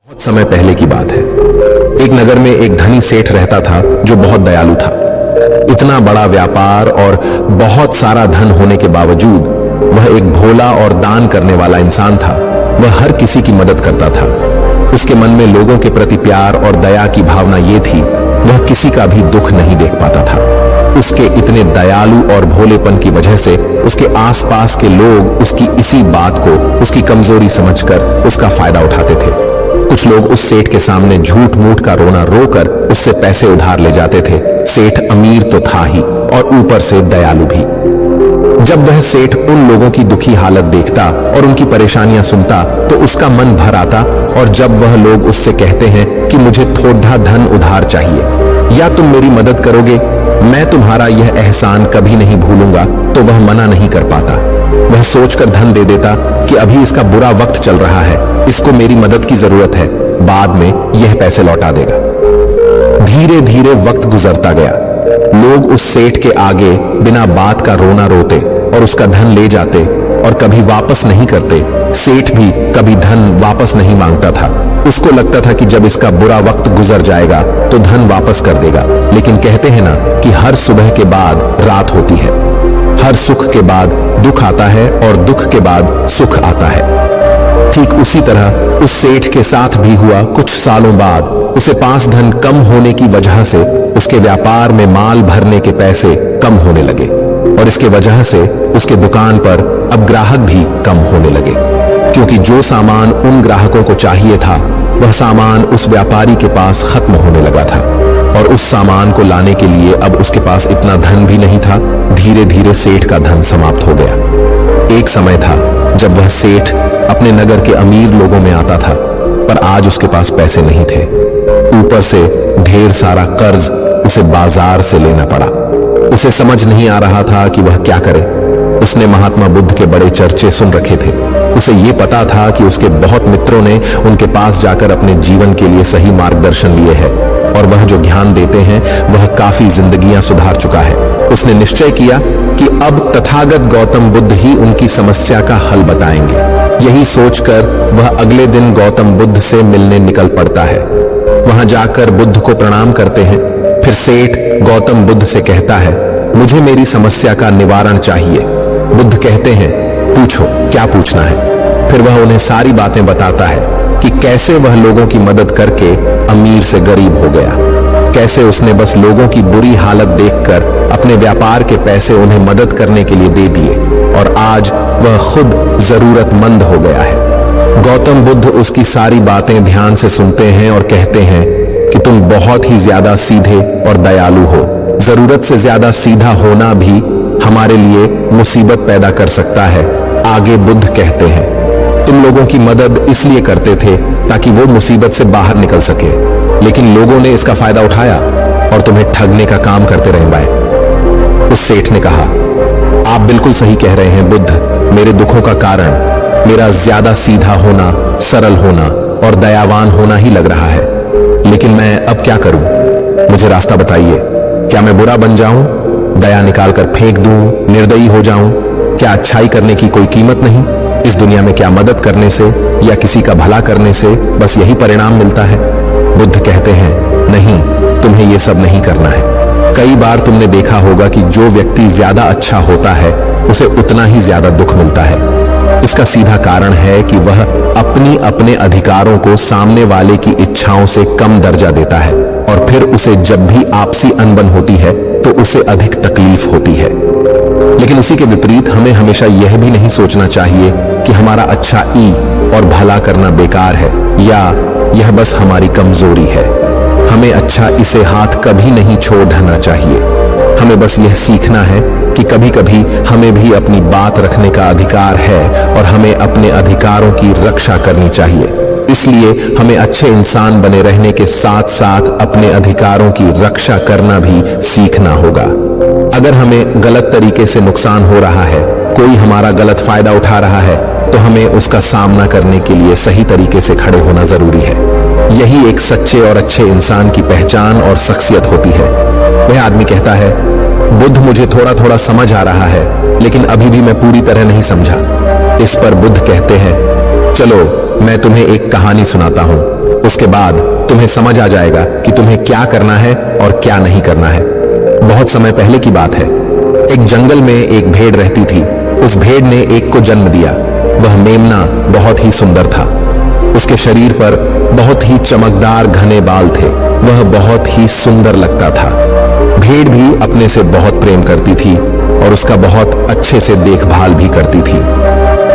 बहुत समय पहले की बात है। एक नगर में एक धनी सेठ रहता था जो बहुत दयालु था। इतना बड़ा व्यापार और बहुत सारा धन होने के बावजूद वह एक भोला और दान करने वाला इंसान था। वह हर किसी की मदद करता था। उसके मन में लोगों के प्रति प्यार और दया की भावना ये थी, वह किसी का भी दुख नहीं देख पाता था। उसके इतने दयालु और भोलेपन की वजह से उसके आसपास के लोग उसकी इसी बात को उसकी कमजोरी समझकर उसका फायदा उठाते थे। कुछ लोग उस सेठ के सामने झूठ मूठ का रोना रोकर उससे पैसे उधार ले जाते थे। सेठ अमीर तो था ही और ऊपर से दयालु भी। जब वह सेठ उन लोगों की दुखी हालत देखता और उनकी परेशानियां सुनता तो उसका मन भर आता, और जब वह लोग उससे कहते हैं कि मुझे थोड़ा धन उधार चाहिए या तुम मेरी मदद करोगे, मैं तुम्हारा यह एहसान कभी नहीं भूलूंगा, तो वह मना नहीं कर पाता। वह सोचकर धन दे देता कि अभी इसका बुरा वक्त चल रहा है, इसको मेरी मदद की जरूरत है, बाद में यह पैसे लौटा देगा। धीरे धीरे वक्त गुजरता गया। लोग उस सेठ के आगे बिना बात का रोना रोते और उसका धन ले जाते और कभी वापस नहीं करते। सेठ भी कभी धन वापस नहीं मांगता था। उसको लगता था कि जब इसका बुरा वक्त गुजर जाएगा तो धन वापस कर देगा। लेकिन कहते हैं ना कि हर सुबह के बाद रात होती है, हर सुख के बाद दुख आता है और दुख के बाद सुख आता है। ठीक उसी तरह उस सेठ के साथ भी हुआ। कुछ सालों बाद उसे पास धन कम होने की वजह से उसके व्यापार में माल भरने के पैसे कम होने लगे, और इसके वजह से उसके दुकान पर अब ग्राहक भी कम होने लगे, क्योंकि जो सामान उन ग्राहकों को चाहिए था वह सामान उस व्यापारी के पास खत्म होने लगा था, और उस सामान को लाने के लिए अब उसके पास इतना धन भी नहीं था। धीरे धीरे सेठ का धन समाप्त हो गया। एक समय था जब वह सेठ अपने नगर के अमीर लोगों में आता था, पर आज उसके पास पैसे नहीं थे। ऊपर से ढेर सारा कर्ज उसे बाजार से लेना पड़ा। उसे समझ नहीं आ रहा था कि वह क्या करे। उसने महात्मा बुद्ध के बड़े चर्चे सुन रखे थे। उसे ये पता था कि उसके बहुत मित्रों ने उनके पास जाकर अपने जीवन के लिए सही मार्गदर्शन लिए है, और वह जो ज्ञान देते हैं वह काफी जिंदगियां सुधार चुका है। उसने निश्चय किया कि अब तथागत गौतम बुद्ध ही उनकी समस्या का हल बताएंगे। यही सोचकर वह अगले दिन गौतम बुद्ध से मिलने निकल पड़ता है। वहां जाकर बुद्ध को प्रणाम करते हैं। फिर सेठ गौतम बुद्ध से कहता है, मुझे मेरी समस्या का निवारण चाहिए। बुद्ध कहते हैं, पूछो, क्या पूछना है। फिर वह उन्हें सारी बातें बताता है कि कैसे वह लोगों की मदद करके अमीर से गरीब हो गया, कैसे उसने बस लोगों की बुरी हालत देखकर अपने व्यापार के पैसे उन्हें मदद करने के लिए दे दिए, और आज वह खुद जरूरतमंद हो गया है। गौतम बुद्ध उसकी सारी बातें ध्यान से सुनते हैं और कहते हैं कि तुम बहुत ही ज्यादा सीधे और दयालु हो। जरूरत से ज्यादा सीधा होना भी हमारे लिए मुसीबत पैदा कर सकता है। आगे बुद्ध कहते हैं, तुम लोगों की मदद इसलिए करते थे ताकि वो मुसीबत से बाहर निकल सके, लेकिन लोगों ने इसका फायदा उठाया और तुम्हें ठगने का काम करते रह गए। उस सेठ ने कहा, आप बिल्कुल सही कह रहे हैं बुद्ध। मेरे दुखों का कारण मेरा ज्यादा सीधा होना, सरल होना और दयावान होना ही लग रहा है, लेकिन मैं अब क्या करूं? मुझे रास्ता बताइए। क्या मैं बुरा बन जाऊं, दया निकालकर फेंक दूं, निर्दयी हो जाऊं? क्या अच्छाई करने की कोई कीमत नहीं? इस दुनिया में क्या मदद करने से या किसी का भला करने से बस यही परिणाम मिलता है? बुद्ध कहते हैं, नहीं, तुम्हें यह सब नहीं करना है। कई बार तुमने देखा होगा कि जो व्यक्ति ज्यादा अच्छा होता है उसे उतना ही ज्यादा दुख मिलता है। इसका सीधा कारण है कि वह अपने अधिकारों को सामने वाले की इच्छाओं से कम दर्जा देता है, और फिर उसे जब भी आपसी अनबन होती है तो उसे अधिक तकलीफ होती है। लेकिन उसी के विपरीत हमें हमेशा यह भी नहीं सोचना चाहिए कि हमारा अच्छा ई और भला करना बेकार है या यह बस हमारी कमजोरी है। हमें अच्छा इसे हाथ कभी नहीं छोड़ना चाहिए। हमें बस यह सीखना है कि कभी कभी हमें भी अपनी बात रखने का अधिकार है और हमें अपने अधिकारों की रक्षा करनी चाहिए। इसलिए हमें अच्छे इंसान बने रहने के साथ साथ अपने अधिकारों की रक्षा करना भी सीखना होगा। अगर हमें गलत तरीके से नुकसान हो रहा है, कोई हमारा गलत फायदा उठा रहा है, तो हमें उसका सामना करने के लिए सही तरीके से खड़े होना जरूरी है। यही एक सच्चे और अच्छे इंसान की पहचान और शख्सियत होती है। वह आदमी कहता है, बुद्ध मुझे थोड़ा थोड़ा समझ आ रहा है, लेकिन अभी भी मैं पूरी तरह नहीं समझा। इस पर बुद्ध कहते हैं, चलो मैं तुम्हें एक कहानी सुनाता हूं। उसके बाद तुम्हें समझ आ जाएगा कि तुम्हें क्या करना है और क्या नहीं करना है। बहुत समय पहले की बात है। एक जंगल में एक भेड़ रहती थी। उस भेड़ ने एक को जन्म दिया। वह मेमना बहुत ही सुंदर था। उसके शरीर पर बहुत ही चमकदार घने बाल थे। वह बहुत ही सुंदर लगता था। भेड़ भी अपने से बहुत प्रेम करती थी और उसका बहुत अच्छे से देखभाल भी करती थी।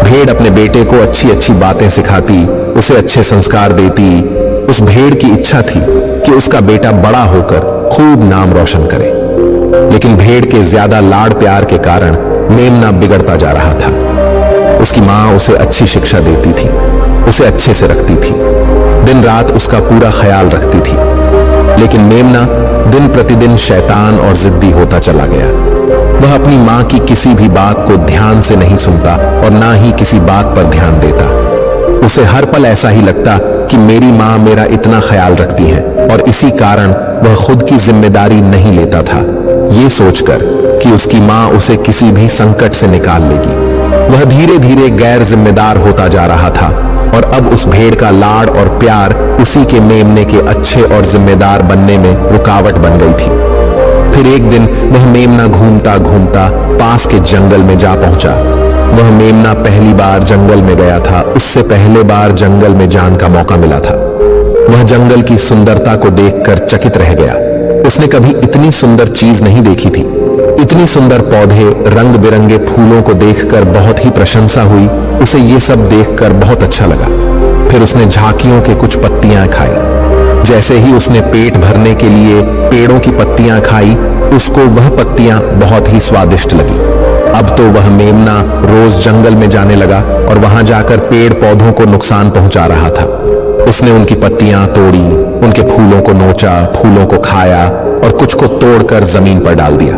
भेड़ अपने बेटे को अच्छी अच्छी बातें सिखाती, उसे अच्छे संस्कार देती। उस भेड़ की इच्छा थी कि उसका बेटा बड़ा होकर खूब नाम रोशन करे। लेकिन भेड़ के ज्यादा लाड़ प्यार के कारण मेमना बिगड़ता जा रहा था। उसकी मां उसे अच्छी शिक्षा देती थी, उसे अच्छे से रखती थी, दिन रात उसका पूरा ख्याल रखती थी। लेकिन मेमना दिन प्रतिदिन शैतान और जिद्दी होता चला गया। वह अपनी मां की किसी भी बात को ध्यान से नहीं सुनता और ना ही किसी बात पर ध्यान देता। उसे हर पल ऐसा ही लगता कि मेरी मां मेरा इतना ख्याल रखती है और इसी कारण वह खुद की जिम्मेदारी नहीं लेता था, ये सोचकर कि उसकी मां उसे किसी भी संकट से निकाल लेगी। वह धीरे धीरे गैर जिम्मेदार होता जा रहा था और अब उस भेड़ का लाड़ और प्यार उसी के मेमने के अच्छे और जिम्मेदार बनने में रुकावट बन गई थी। फिर एक दिन वह मेमना घूमता घूमता पास के जंगल में जा पहुंचा। वह मेमना पहली बार जंगल में गया था। उससे पहले बार जंगल में जाने का मौका मिला था। वह जंगल की सुंदरता को देखकर चकित रह गया। उसने कभी इतनी सुंदर चीज नहीं देखी थी। इतनी सुंदर पौधे, रंग बिरंगे फूलों को देखकर बहुत ही प्रशंसा हुई। उसे ये सब देखकर बहुत अच्छा लगा। फिर उसने झांकियों के कुछ पत्तियां खाई। जैसे ही उसने पेट भरने के लिए पेड़ों की पत्तियां खाई, उसको वह पत्तियां बहुत ही स्वादिष्ट लगी। अब तो वह मेमना रोज जंगल में जाने लगा और वहां जाकर पेड़ पौधों को नुकसान पहुंचा रहा था। उसने उनकी पत्तियां तोड़ी, उनके फूलों को नोचा, फूलों को खाया और कुछ को तोड़कर जमीन पर डाल दिया।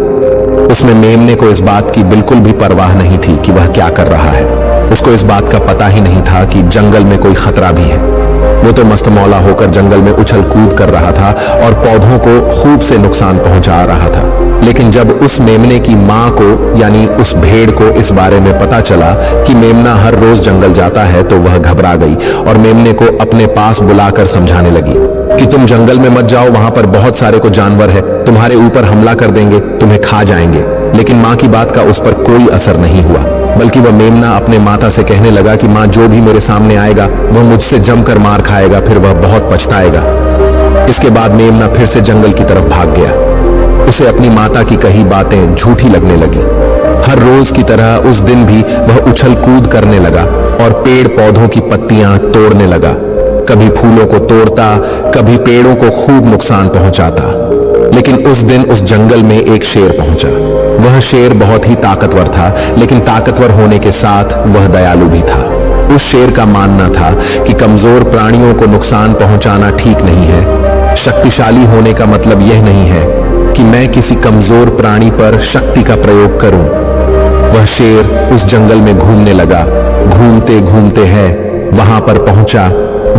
उसमें मेमने को इस बात की बिल्कुल भी परवाह नहीं थी कि वह क्या कर रहा है। उसको इस बात का पता ही नहीं था कि जंगल में कोई खतरा भी है। वो तो मस्त मौला होकर जंगल में उछल कूद कर रहा था और पौधों को खूब से नुकसान पहुंचा रहा था। लेकिन जब उस मेमने की मां को यानी उस भेड़ को इस बारे में पता चला कि मेमना हर रोज जंगल जाता है, तो वह घबरा गई और मेमने को अपने पास बुलाकर समझाने लगी कि तुम जंगल में मत जाओ, वहां पर बहुत सारे को जानवर है, तुम्हारे ऊपर हमला कर देंगे, तुम्हें खा जाएंगे। लेकिन मां की बात का उस पर कोई असर नहीं हुआ, बल्कि वह मेमना अपने माता से कहने लगा कि मां, जो भी मेरे सामने आएगा वह मुझसे जमकर मार खाएगा, फिर वह बहुत पछताएगा। इसके बाद मेमना फिर से जंगल की तरफ भाग गया। उसे अपनी माता की कही बातें झूठी लगने लगी। हर रोज की तरह उस दिन भी वह उछल कूद करने लगा और पेड़ पौधों की पत्तियां तोड़ने लगा। कभी फूलों को तोड़ता, कभी पेड़ों को खूब नुकसान पहुंचाता। लेकिन उस दिन उस जंगल में एक शेर पहुंचा। वह शेर बहुत ही ताकतवर था, लेकिन ताकतवर होने के साथ वह दयालु भी था। उस शेर का मानना था कि कमजोर प्राणियों को नुकसान पहुंचाना ठीक नहीं है। शक्तिशाली होने का मतलब यह नहीं है कि मैं किसी कमजोर प्राणी पर शक्ति का प्रयोग करूं। वह शेर उस जंगल में घूमने लगा। घूमते घूमते है वहां पर पहुंचा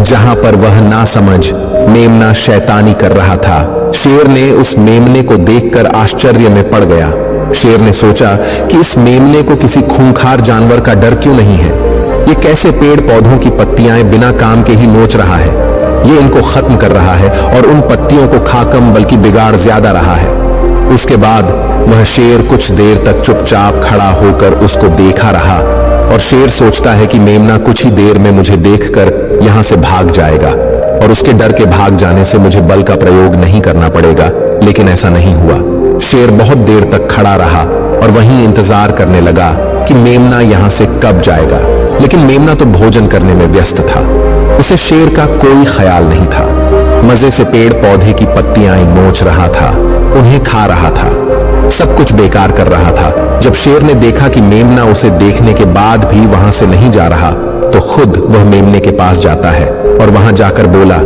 जहां पर वह नासमझ मेमना शैतानी कर रहा था। शेर ने उस मेमने को देखकर आश्चर्य में पड़ गया। शेर ने सोचा कि इस मेमने को किसी खूंखार जानवर का डर क्यों नहीं है। ये कैसे पेड़ पौधों की पत्तियां बिना काम के ही नोच रहा है। ये इनको खत्म कर रहा है और उन पत्तियों को खा कम बल्कि बिगाड़ ज्यादा रहा है। उसके बाद वह शेर कुछ देर तक चुपचाप खड़ा होकर उसको देखा रहा और शेर सोचता है कि मेमना कुछ ही देर में मुझे देखकर यहां से भाग जाएगा और उसके डर के भाग जाने से मुझे बल का प्रयोग नहीं करना पड़ेगा। लेकिन ऐसा नहीं हुआ। शेर बहुत देर तक खड़ा रहा और वहीं इंतजार करने लगा कि मेमना यहां से कब जाएगा। लेकिन मेमना तो भोजन करने में व्यस्त था। उसे शेर का कोई ख्याल नहीं था। मजे से पेड़ पौधे की पत्तियां नोच रहा था, उन्हें खा रहा था, सब कुछ बेकार कर रहा था। जब शेर ने देखा कि मेमना उसे देखने के बाद भी वहां से नहीं जा रहा, तो खुद वह मेमने के पास जाता है और वहां जाकर बोला,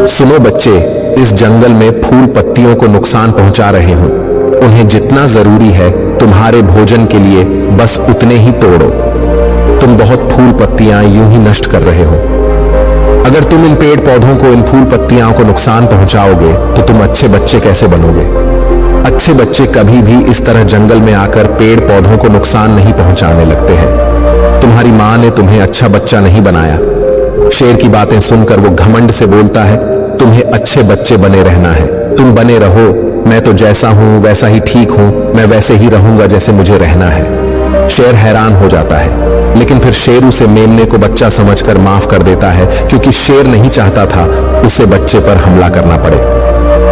सुनो बच्चे, इस जंगल में फूल पत्तियों को नुकसान पहुंचा रहे हूं। उन्हें जितना जरूरी है तुम्हारे भोजन के लिए बस उतने ही तोड़ो। तुम बहुत फूल पत्तियां यूं ही नष्ट कर रहे हो। अगर तुम इन पेड़ पौधों को, इन फूल पत्तियां को नुकसान पहुंचाओगे तो तुम अच्छे बच्चे कैसे बनोगे। अच्छे बच्चे कभी भी इस तरह जंगल में आकर पेड़ पौधों को नुकसान नहीं पहुंचाने लगते हैं। तुम्हारी मां ने तुम्हें अच्छा बच्चा नहीं बनाया। शेर की बातें सुनकर वो घमंड से बोलता है, तुम्हें अच्छे बच्चे बने रहना है, तुम बने रहो, मैं तो जैसा हूं वैसा ही ठीक हूं, मैं वैसे ही रहूंगा जैसे मुझे रहना है। शेर हैरान हो जाता है, लेकिन फिर शेर उसे मेमने को बच्चा समझकर माफ कर देता है, क्योंकि शेर नहीं चाहता था उसे बच्चे पर हमला करना पड़े।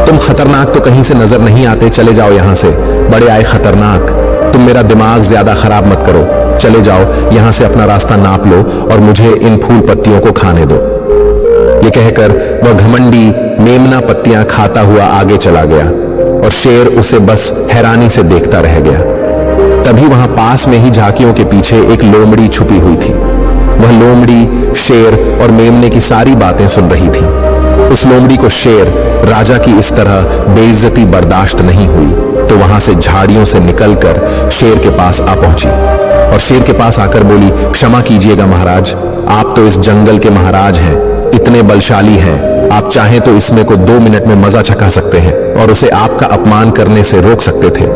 तुम खतरनाक तो कहीं से नजर नहीं आते, चले जाओ यहां से, बड़े आए खतरनाक, तुम मेरा दिमाग ज्यादा खराब मत करो, चले जाओ यहां से, अपना रास्ता नाप लो और मुझे इन फूल पत्तियों को खाने दो। ये कहकर वह घमंडी मेमना पत्तियां खाता हुआ आगे चला गया और शेर उसे बस हैरानी से देखता रह गया। तभी वहां पास में ही झांकियों के पीछे एक लोमड़ी छुपी हुई थी। वह लोमड़ी शेर और मेमने की सारी बातें सुन रही थी। उस लोमड़ी को शेर राजा की इस तरह बेइज्जती बर्दाश्त नहीं हुई, तो वहां से झाड़ियों से निकलकर शेर के पास आ पहुंची और शेर के पास आकर बोली, क्षमा कीजिएगा महाराज, आप तो इस जंगल के महाराज हैं, इतने बलशाली हैं, आप चाहें तो इसमें को 2 मिनट में मजा चखा सकते हैं और उसे आपका अपमान करने से रोक सकते थे,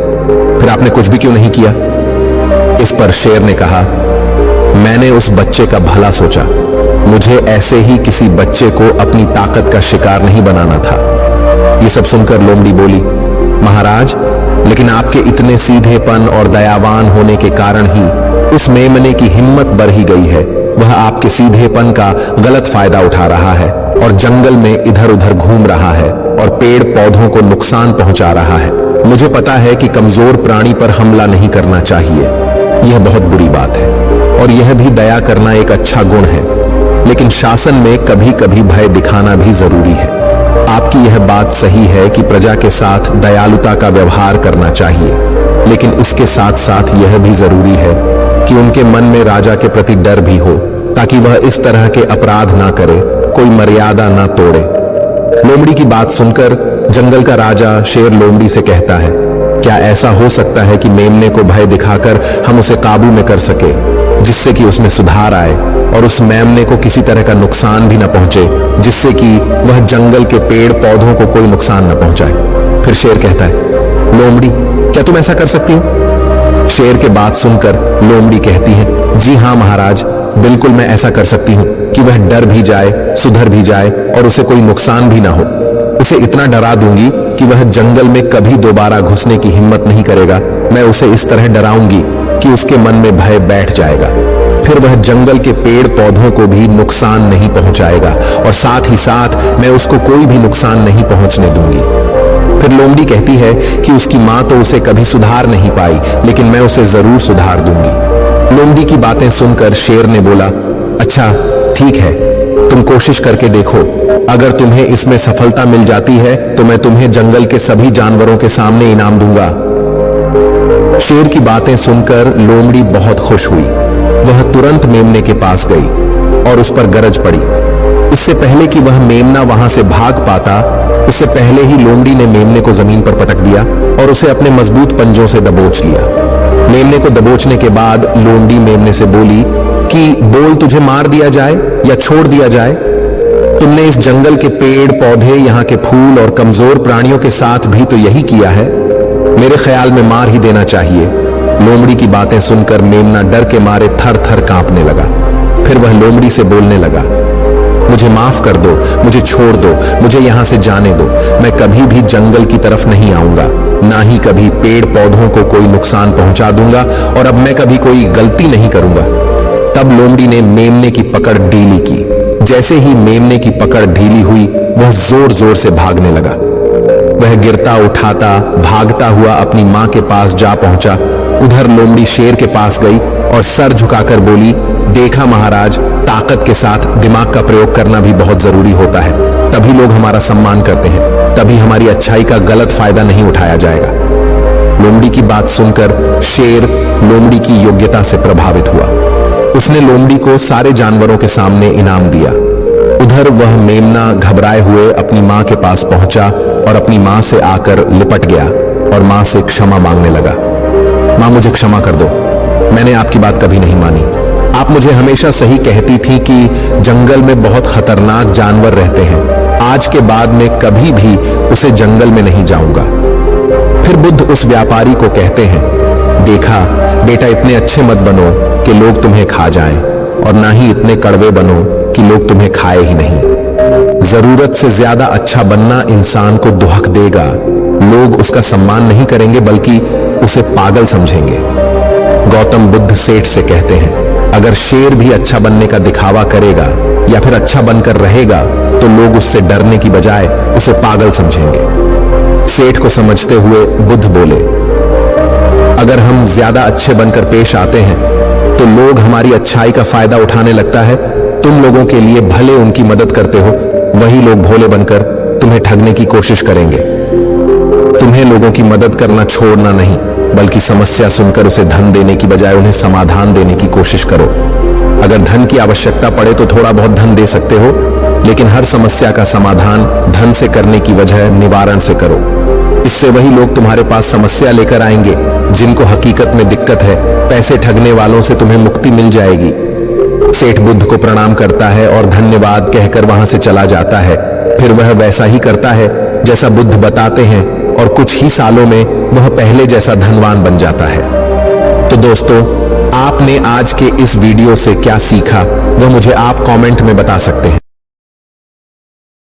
फिर आपने कुछ भी क्यों नहीं किया? इस पर शेर ने कहा, मैंने उस बच्चे का भला सोचा, मुझे ऐसे ही किसी बच्चे को अपनी ताकत का शिकार नहीं बनाना था। ये सब सुनकर लोमड़ी बोली, महाराज, लेकिन आपके इतने सीधेपन और दयावान होने के कारण ही उस मेमने की हिम्मत बढ़ ही गई है। वह आपके सीधेपन का गलत फायदा उठा रहा है और जंगल में इधर उधर घूम रहा है और पेड़ पौधों को नुकसान पहुंचा रहा है। मुझे पता है कि कमजोर प्राणी पर हमला नहीं करना चाहिए, यह बहुत बुरी बात है, और यह भी दया करना एक अच्छा गुण है, लेकिन शासन में कभी कभी भय दिखाना भी जरूरी है। आपकी यह बात सही है कि प्रजा के साथ दयालुता का व्यवहार करना चाहिए, लेकिन इसके साथ साथ यह भी जरूरी है कि उनके मन में राजा के प्रति डर भी हो, ताकि वह इस तरह के अपराध ना करे, कोई मर्यादा ना तोड़े। लोमड़ी की बात सुनकर जंगल का राजा शेर लोमड़ी से कहता है, क्या ऐसा हो सकता है कि मेमने को भय दिखाकर हम उसे काबू में कर सके, जिससे कि उसमें सुधार आए और उस मेमने को किसी तरह का नुकसान भी न पहुंचे, जिससे कि वह जंगल के पेड़ पौधों को कोई नुकसान न पहुंचाए? फिर शेर कहता है, लोमड़ी, क्या तुम ऐसा कर सकती हो? शेर के बात सुनकर लोमड़ी कहती है, जी हां महाराज, बिल्कुल मैं ऐसा कर सकती हूं कि वह डर भी जाए, सुधर भी जाए और उसे कोई नुकसान भी ना हो। उसे इतना डरा दूंगी कि वह जंगल में कभी दोबारा घुसने की हिम्मत नहीं करेगा। मैं उसे इस तरह डराऊंगी कि उसके मन में भय बैठ जाएगा, फिर वह जंगल के पेड़ पौधों को भी नुकसान नहीं पहुंचाएगा और साथ ही साथ मैं उसको कोई भी नुकसान नहीं पहुंचने दूंगी। फिर लोमड़ी कहती है कि उसकी मां तो उसे कभी सुधार नहीं पाई, लेकिन मैं उसे जरूर सुधार दूंगी। लोमड़ी की बातें सुनकर शेर ने बोला, अच्छा ठीक है, तुम कोशिश करके देखो, अगर तुम्हें इसमें सफलता मिल जाती है तो मैं तुम्हें जंगल के सभी जानवरों के सामने इनाम दूंगा। शेर की बातें सुनकर लोमड़ी बहुत खुश हुई। वह तुरंत मेमने के पास गई और उस पर गरज पड़ी। इससे पहले कि वह मेमना वहां से भाग पाता, उससे पहले ही लोमड़ी ने मेमने को जमीन पर पटक दिया और उसे अपने मजबूत पंजों से दबोच लिया। मेमने को दबोचने के बाद लोमड़ी मेमने से बोली कि बोल, तुझे मार दिया जाए या छोड़ दिया जाए? तुमने इस जंगल के पेड़ पौधे, यहाँ के फूल और कमजोर प्राणियों के साथ भी तो यही किया है। मेरे ख्याल में मार ही देना चाहिए। लोमड़ी की बातें सुनकर मेमना डर के मारे थर थर कांपने लगा। फिर वह लोमड़ी से बोलने लगा, मुझे माफ कर दो, मुझे छोड़ दो, मुझे यहां से जाने दो। मैं कभी भी जंगल की तरफ नहीं आऊंगा, ना ही कभी पेड़ पौधों को कोई नुकसान पहुंचा दूंगा, और अब मैं कभी कोई गलती नहीं करूंगा। तब लोमड़ी ने मेमने की पकड़ ढीली की। जैसे ही मेमने की पकड़ ढीली हुई, वह जोर जोर से भागने लगा। वह गिरता उठाता भागता हुआ अपनी मां के पास जा पहुंचा। उधर लोमड़ी शेर के पास गई और सर झुकाकर बोली, देखा महाराज, ताकत के साथ दिमाग का प्रयोग करना भी बहुत जरूरी होता है, तभी लोग हमारा सम्मान करते हैं, तभी हमारी अच्छाई का गलत फायदा नहीं उठाया जाएगा। लोमड़ी की बात सुनकर शेर लोमड़ी की योग्यता से प्रभावित हुआ। उसने लोमड़ी को सारे जानवरों के सामने इनाम दिया। उधर वह मेमना घबराए हुए अपनी मां के पास पहुंचा और अपनी मां से आकर लिपट गया और मां से क्षमा मांगने लगा। मां, मुझे क्षमा कर दो, मैंने आपकी बात कभी नहीं मानी। आप मुझे हमेशा सही कहती थी कि जंगल में बहुत खतरनाक जानवर रहते हैं। आज के बाद मैं कभी भी उसे जंगल में नहीं जाऊंगा। फिर बुद्ध उस व्यापारी को कहते हैं, देखा बेटा, इतने अच्छे मत बनो कि लोग तुम्हें खा जाएं, और ना ही इतने कड़वे बनो कि लोग तुम्हें खाए ही नहीं। जरूरत से ज्यादा अच्छा बनना इंसान को दुहक देगा। लोग उसका सम्मान नहीं करेंगे बल्कि उसे पागल समझेंगे। गौतम बुद्ध सेठ से कहते हैं, अगर शेर भी अच्छा बनने का दिखावा करेगा या फिर अच्छा बनकर रहेगा तो लोग उससे डरने की बजाय उसे पागल समझेंगे। सेठ को समझते हुए बुद्ध बोले, अगर हम ज्यादा अच्छे बनकर पेश आते हैं तो लोग हमारी अच्छाई का फायदा उठाने लगता है। तुम लोगों के लिए भले उनकी मदद करते हो, वही लोग भोले बनकर तुम्हें ठगने की कोशिश करेंगे। तुम्हें लोगों की मदद करना छोड़ना नहीं, बल्कि समस्या सुनकर उसे धन देने की बजाय उन्हें समाधान देने की कोशिश करो। अगर धन की आवश्यकता पड़े तो थोड़ा बहुत धन दे सकते हो, लेकिन हर समस्या का समाधान धन से करने की वजह निवारण से करो। इससे वही लोग तुम्हारे पास समस्या लेकर आएंगे जिनको हकीकत में दिक्कत है। पैसे ठगने वालों से तुम्हें मुक्ति मिल जाएगी। सेठ बुद्ध को प्रणाम करता है और धन्यवाद कहकर वहां से चला जाता है। फिर वह वैसा ही करता है जैसा बुद्ध बताते हैं और कुछ ही सालों में वह पहले जैसा धनवान बन जाता है। तो दोस्तों, आपने आज के इस वीडियो से क्या सीखा वह मुझे आप कमेंट में बता सकते हैं।